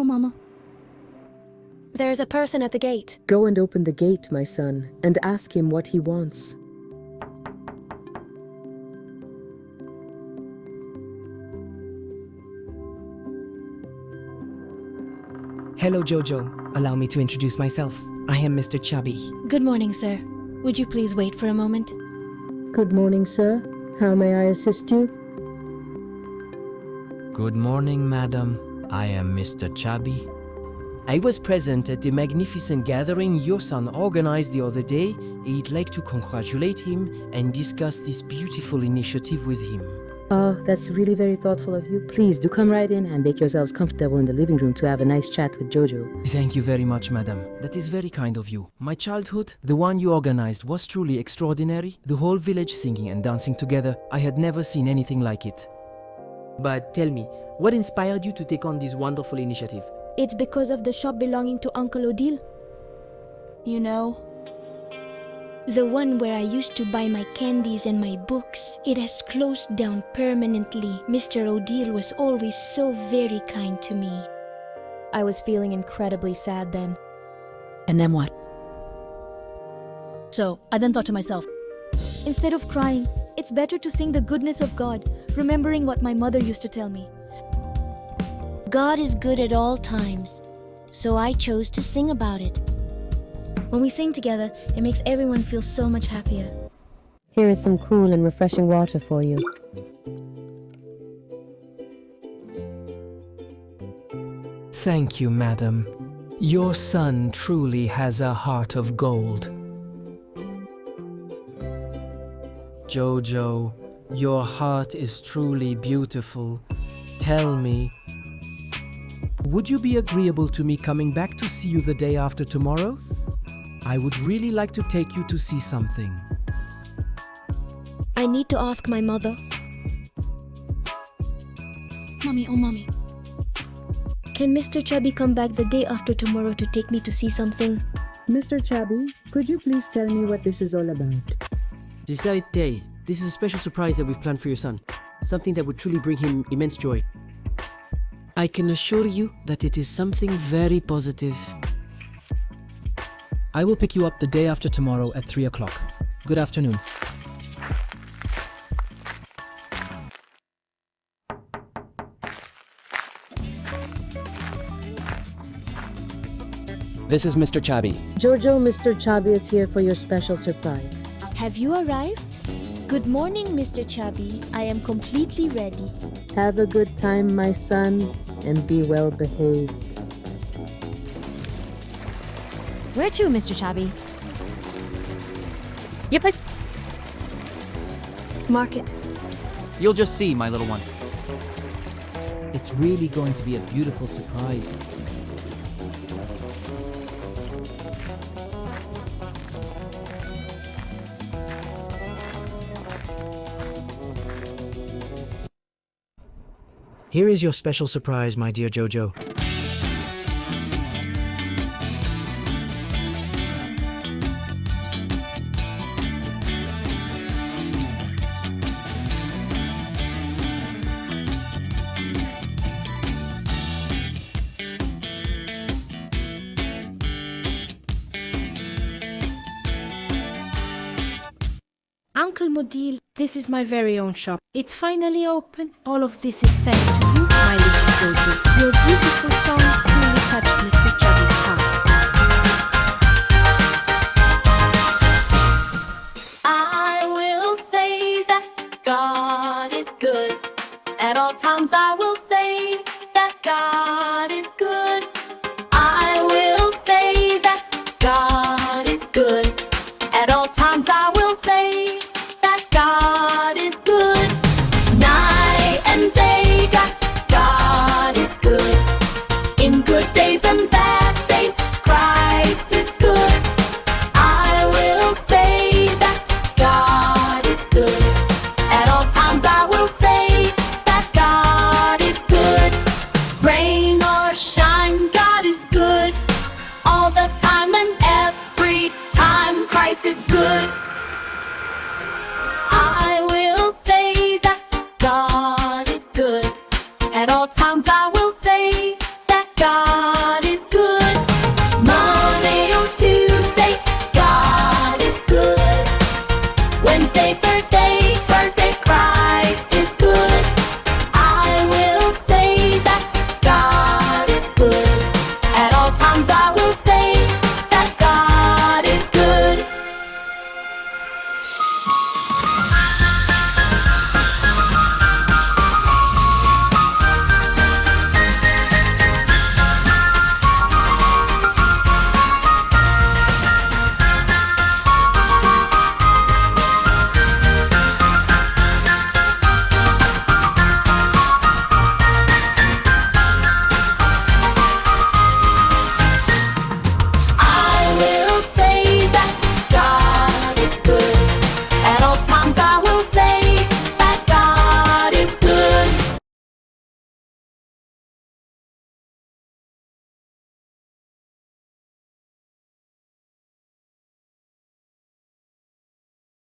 Oh, Mama. There's a person at the gate. Go and open the gate, my son, and ask him what he wants. Hello, Jojo. Allow me to introduce myself. I am Mr. Chubby. Good morning, sir. Would you please wait for a moment? Good morning, sir. How may I assist you? Good morning, madam. I am Mr. Chubby. I was present at the magnificent gathering your son organized the other day. I'd like to congratulate him and discuss this beautiful initiative with him. Oh, that's really very thoughtful of you. Please do come right in and make yourselves comfortable in the living room to have a nice chat with Jojo. Thank you very much, madam. That is very kind of you. My childhood, the one you organized, was truly extraordinary. The whole village singing and dancing together. I had never seen anything like it. But tell me, what inspired you to take on this wonderful initiative? It's because of the shop belonging to Uncle Odile. You know, the one where I used to buy my candies and my books. It has closed down permanently. Mr. Odile was always so very kind to me. I was feeling incredibly sad then. And then what? So, I then thought to myself, Instead of crying, it's better to sing the goodness of God, remembering what my mother used to tell me. God is good at all times, so I chose to sing about it. When we sing together, it makes everyone feel so much happier. Here is some cool and refreshing water for you. Thank you, madam. Your son truly has a heart of gold. Jojo, your heart is truly beautiful. Tell me, would you be agreeable to me coming back to see you the day after tomorrow's? I would really like to take you to see something. I need to ask my mother. Mommy, oh Mommy. Can Mr. Chubby come back the day after tomorrow to take me to see something? Mr. Chubby, could you please tell me what this is all about? Decide day. This is a special surprise that we've planned for your son. Something that would truly bring him immense joy. I can assure you that it is something very positive. I will pick you up the day after tomorrow at 3 o'clock. Good afternoon. This is Mr. Chubby. Jojo, Mr. Chubby is here for your special surprise. Have you arrived? Good morning, Mr. Chubby. I am completely ready. Have a good time, my son, and be well behaved. Where to, Mr. Chubby? Your place. Market. You'll just see, my little one. It's really going to be a beautiful surprise. Here is your special surprise, my dear Jojo. Uncle Modile, this is my very own shop. It's finally open. All of this is thanks to you, my little Jojo. Your beautiful song truly touched Mr. Chubby's heart. I will say that God is good. At all times I will say that God is good. I will say that God is good. At all times I will say